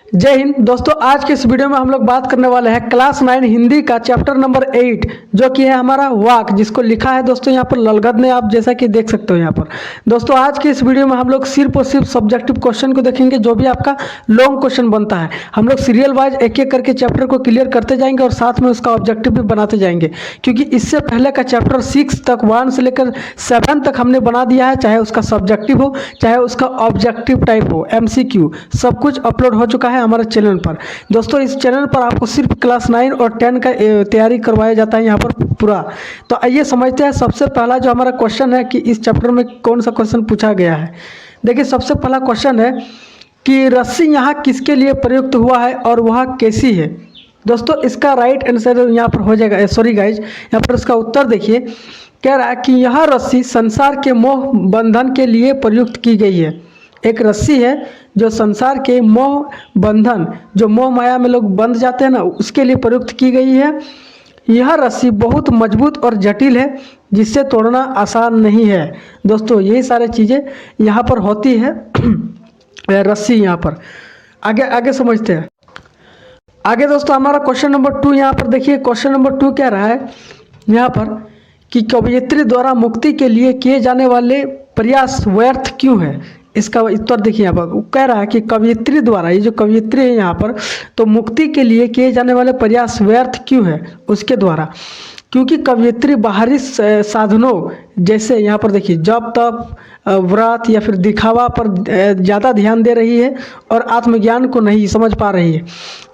जय हिंद दोस्तों। आज के इस वीडियो में हम लोग बात करने वाले हैं क्लास 9 हिंदी का चैप्टर नंबर 8 जो कि है हमारा वाक, जिसको लिखा है दोस्तों यहाँ पर ललगद ने, आप जैसा कि देख सकते हो यहाँ पर। दोस्तों आज के इस वीडियो में हम लोग सिर्फ और सिर्फ सब्जेक्टिव क्वेश्चन को देखेंगे, जो भी आपका लॉन्ग क्वेश्चन बनता है। हम लोग सीरियल वाइज एक एक करके चैप्टर को क्लियर करते जाएंगे और साथ में उसका ऑब्जेक्टिव भी बनाते जाएंगे, क्योंकि इससे पहले का चैप्टर 6 तक 1 से लेकर 7 तक हमने बना दिया है। चाहे उसका सब्जेक्टिव हो, चाहे उसका ऑब्जेक्टिव टाइप हो, MCQ, सब कुछ अपलोड हो चुका है हमारे चैनल पर। दोस्तों इस चैनल पर आपको सिर्फ क्लास 9 और 10 का तैयारी करवाया जाता है यहाँ पर पूरा। तो आइए समझते हैं सबसे पहला जो हमारा क्वेश्चन है कि इस चैप्टर में कौन सा क्वेश्चन पूछा गया है। देखिए सबसे पहला क्वेश्चन है कि रस्सी यहाँ किसके लिए प्रयुक्त हुआ है और वह कैसी है। दोस्तों इसका राइट आंसर यहाँ पर हो जाएगा, सॉरी गाइज, यहाँ पर इसका उत्तर देखिए। कह रहा है कि यह रस्सी संसार के मोह बंधन के लिए प्रयुक्त की गई है। एक रस्सी है जो संसार के मोह बंधन, जो मोह माया में लोग बंध जाते हैं ना, उसके लिए प्रयुक्त की गई है। यह रस्सी बहुत मजबूत और जटिल है, जिससे तोड़ना आसान नहीं है। दोस्तों यही सारी चीज़ें यहाँ पर होती है रस्सी यहाँ पर। आगे आगे समझते हैं। आगे दोस्तों हमारा क्वेश्चन नंबर 2 यहाँ पर देखिए। क्वेश्चन नंबर 2 कह रहा है यहाँ पर कि कवयित्री द्वारा मुक्ति के लिए किए जाने वाले प्रयास व्यर्थ क्यों है। इसका उत्तर देखिए यहाँ पर कह रहा है कि कवयित्री द्वारा, ये जो कवयित्री है यहाँ पर, तो मुक्ति के लिए किए जाने वाले प्रयास व्यर्थ क्यों है उसके द्वारा। क्योंकि कवयित्री बाहरी साधनों जैसे यहाँ पर देखिए जप तप व्रत या फिर दिखावा पर ज़्यादा ध्यान दे रही है और आत्मज्ञान को नहीं समझ पा रही है,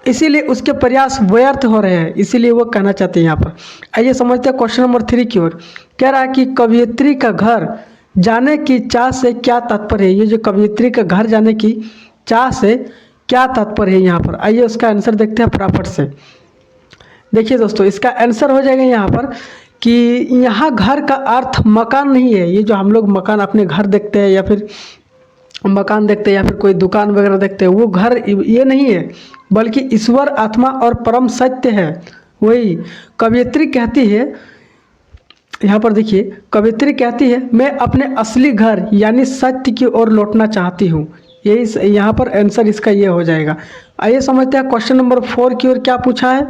इसीलिए उसके प्रयास व्यर्थ हो रहे हैं, इसीलिए वो कहना चाहते हैं यहाँ पर। आइए समझते हैं क्वेश्चन नंबर 3 की ओर। कह रहा है कि कवयित्री का घर जाने की चाह से क्या तात्पर्य है। ये जो कवयित्री का घर जाने की चाह से क्या तात्पर्य है यहाँ पर। आइए उसका आंसर देखते हैं फटाफट से। देखिए दोस्तों इसका आंसर हो जाएगा यहाँ पर कि यहाँ घर का अर्थ मकान नहीं है। ये जो हम लोग मकान अपने घर देखते हैं या फिर मकान देखते हैं या फिर कोई दुकान वगैरह देखते हैं, वो घर ये नहीं है, बल्कि ईश्वर, आत्मा और परम सत्य है। वही कवयित्री कहती है यहाँ पर देखिए, कवयित्री कहती है मैं अपने असली घर यानी सत्य की ओर लौटना चाहती हूँ। यही यहाँ पर आंसर इसका ये हो जाएगा। आइए समझते हैं क्वेश्चन नंबर 4 की ओर क्या पूछा है।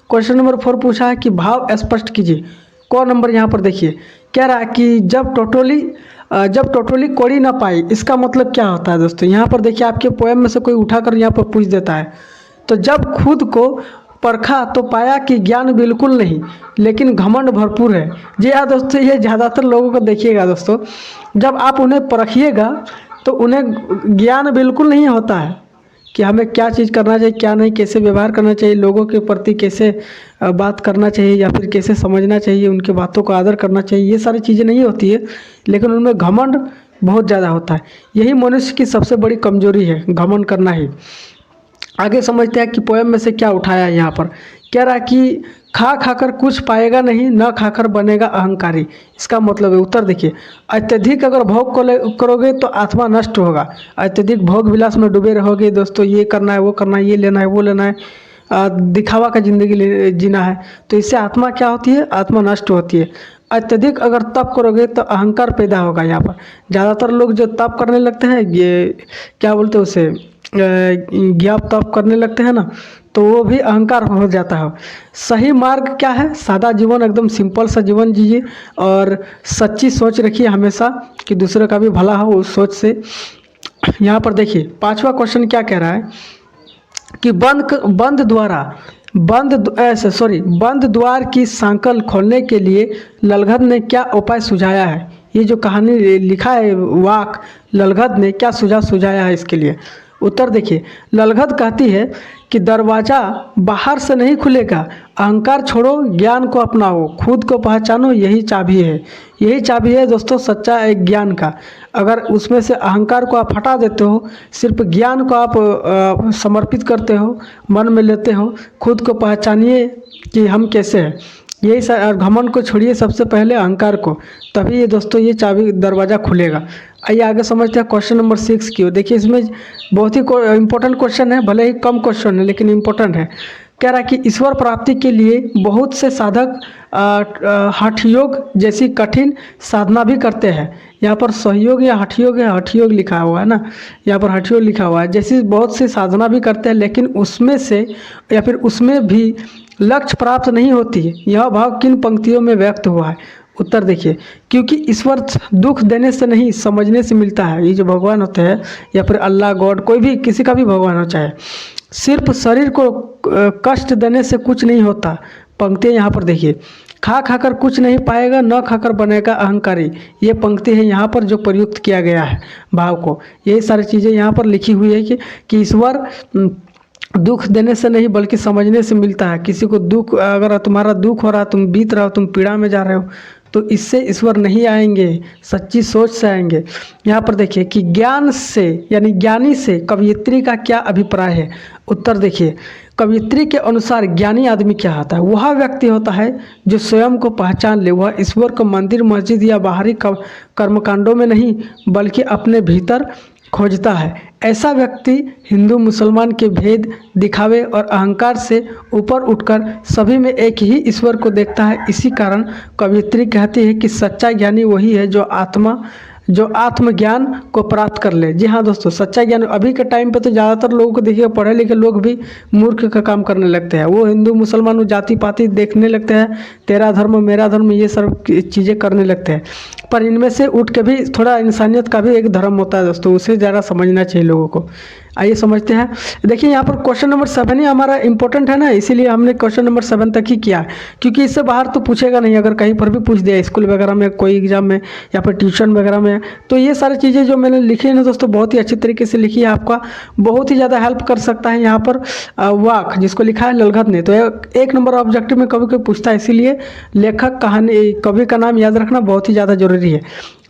क्वेश्चन नंबर 4 पूछा है कि भाव स्पष्ट कीजिए। कौन नंबर यहाँ पर देखिए, कह रहा है कि जब टोटली कोड़ी ना पाई, इसका मतलब क्या होता है। दोस्तों यहाँ पर देखिए आपके पोएम में से कोई उठाकर यहाँ पर पूछ देता है, तो जब खुद को परखा तो पाया कि ज्ञान बिल्कुल नहीं लेकिन घमंड भरपूर है। जी हाँ दोस्तों, ये ज़्यादातर लोगों को देखिएगा दोस्तों, जब आप उन्हें परखिएगा तो उन्हें ज्ञान बिल्कुल नहीं होता है कि हमें क्या चीज़ करना चाहिए, क्या नहीं, कैसे व्यवहार करना चाहिए, लोगों के प्रति कैसे बात करना चाहिए या फिर कैसे समझना चाहिए, उनके बातों का आदर करना चाहिए, ये सारी चीज़ें नहीं होती है, लेकिन उनमें घमंड बहुत ज़्यादा होता है। यही मनुष्य की सबसे बड़ी कमजोरी है, घमंड करना ही। आगे समझते हैं कि पोएम में से क्या उठाया है यहाँ पर। कह रहा है कि खा खाकर कुछ पाएगा नहीं, न खाकर बनेगा अहंकारी। इसका मतलब है, उत्तर देखिए, अत्यधिक अगर भोग करोगे तो आत्मा नष्ट होगा। अत्यधिक भोग विलास में डूबे रहोगे दोस्तों, ये करना है, वो करना है, ये लेना है, वो लेना है, दिखावा का जिंदगी जीना है, तो इससे आत्मा क्या होती है, आत्मा नष्ट होती है। अत्यधिक अगर तप करोगे तो अहंकार पैदा होगा। यहाँ पर ज़्यादातर लोग जो तप करने लगते हैं, ये क्या बोलते हैं उसे, ज्ञाप तप करने लगते हैं ना, तो वो भी अहंकार हो जाता है। सही मार्ग क्या है, सादा जीवन, एकदम सिंपल सा जीवन जीजिए और सच्ची सोच रखिए हमेशा कि दूसरे का भी भला हो उस सोच से। यहाँ पर देखिए 5वां क्वेश्चन क्या कह रहा है कि बंद द्वार की सांकल खोलने के लिए ललगद ने क्या उपाय सुझाया है। ये जो कहानी लिखा है वाक, ललगद ने क्या सुझाया है इसके लिए। उत्तर देखिए, ललगद कहती है कि दरवाज़ा बाहर से नहीं खुलेगा, अहंकार छोड़ो, ज्ञान को अपनाओ, खुद को पहचानो, यही चाबी है। यही चाबी है दोस्तों सच्चा एक ज्ञान का। अगर उसमें से अहंकार को आप हटा देते हो, सिर्फ ज्ञान को आप समर्पित करते हो, मन में लेते हो, खुद को पहचानिए कि हम कैसे हैं, यही और घमंड को छोड़िए सबसे पहले, अहंकार को, तभी ये दोस्तों ये चाबी दरवाज़ा खुलेगा। आइए आगे समझते हैं क्वेश्चन नंबर 6 की। देखिए इसमें बहुत ही इम्पोर्टेंट क्वेश्चन है, भले ही कम क्वेश्चन है लेकिन इम्पोर्टेंट है। कह रहा है कि ईश्वर प्राप्ति के लिए बहुत से साधक हठ योग जैसी कठिन साधना भी करते हैं। यहाँ पर सहयोग या हठ योग है, हठ योग लिखा हुआ है ना, यहाँ पर हठ योग लिखा हुआ है। जैसी बहुत सी साधना भी करते हैं, लेकिन उसमें से या फिर उसमें भी लक्ष्य प्राप्त नहीं होती है। यह भाव किन पंक्तियों में व्यक्त हुआ है? उत्तर देखिए, क्योंकि ईश्वर दुख देने से नहीं समझने से मिलता है। ये जो भगवान होते हैं या फिर अल्लाह गॉड, कोई भी किसी का भी भगवान हो चाहे, सिर्फ शरीर को कष्ट देने से कुछ नहीं होता। पंक्तियाँ यहाँ पर देखिए, खा खाकर कुछ नहीं पाएगा, न खाकर बनेगा अहंकारी। ये पंक्ति है यहाँ पर जो प्रयुक्त किया गया है भाव को। यही सारी चीज़ें यहाँ पर लिखी हुई है कि ईश्वर दुख देने से नहीं बल्कि समझने से मिलता है। किसी को दुख, अगर तुम्हारा दुख हो रहा, तुम बीत रहे हो, तुम पीड़ा में जा रहे हो, तो इससे ईश्वर नहीं आएंगे, सच्ची सोच से आएंगे। यहाँ पर देखिए कि ज्ञान से यानी ज्ञानी से कवयित्री का क्या अभिप्राय है? उत्तर देखिए, कवयित्री के अनुसार ज्ञानी आदमी क्या होता है? वह व्यक्ति होता है जो स्वयं को पहचान ले। वह ईश्वर को मंदिर मस्जिद या बाहरी कर्मकांडों में नहीं बल्कि अपने भीतर खोजता है। ऐसा व्यक्ति हिंदू मुसलमान के भेद दिखावे और अहंकार से ऊपर उठकर सभी में एक ही ईश्वर को देखता है। इसी कारण कवयित्री कहती है कि सच्चा ज्ञानी वही है जो आत्मज्ञान को प्राप्त कर ले। जी हाँ दोस्तों, सच्चा ज्ञान अभी के टाइम पे तो ज़्यादातर लोगों को देखिए, पढ़े लिखे लोग भी मूर्ख का काम करने लगते हैं। वो हिंदू मुसलमान वो जाति पाति देखने लगते हैं, तेरा धर्म मेरा धर्म, ये सब चीज़ें करने लगते हैं। पर इनमें से उठ के भी थोड़ा इंसानियत का भी एक धर्म होता है दोस्तों, उसे ज़्यादा समझना चाहिए लोगों को। आइए समझते हैं। देखिए यहाँ पर क्वेश्चन नंबर 7 ही हमारा इंपॉर्टेंट है ना, इसीलिए हमने क्वेश्चन नंबर 7 तक ही किया है, क्योंकि इससे बाहर तो पूछेगा नहीं। अगर कहीं पर भी पूछ दिया स्कूल वगैरह में, कोई एग्जाम में या फिर ट्यूशन वगैरह में, तो ये सारी चीज़ें जो मैंने लिखी है ना दोस्तों, बहुत ही अच्छी तरीके से लिखी है, आपका बहुत ही ज़्यादा हेल्प कर सकता है। यहाँ पर वाक जिसको लिखा है ललगत ने, तो एक नंबर ऑब्जेक्टिव में कभी कोई पूछता है, इसीलिए लेखक कहानी कवि का नाम याद रखना बहुत ही ज़्यादा जरूरी है।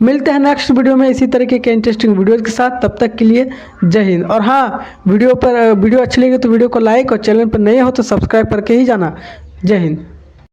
मिलते हैं नेक्स्ट वीडियो में इसी तरीके के इंटरेस्टिंग वीडियोज़ के साथ। तब तक के लिए जय हिंद। और हाँ, वीडियो अच्छी लगी तो वीडियो को लाइक और चैनल पर नए हो तो सब्सक्राइब करके ही जाना। जय हिंद।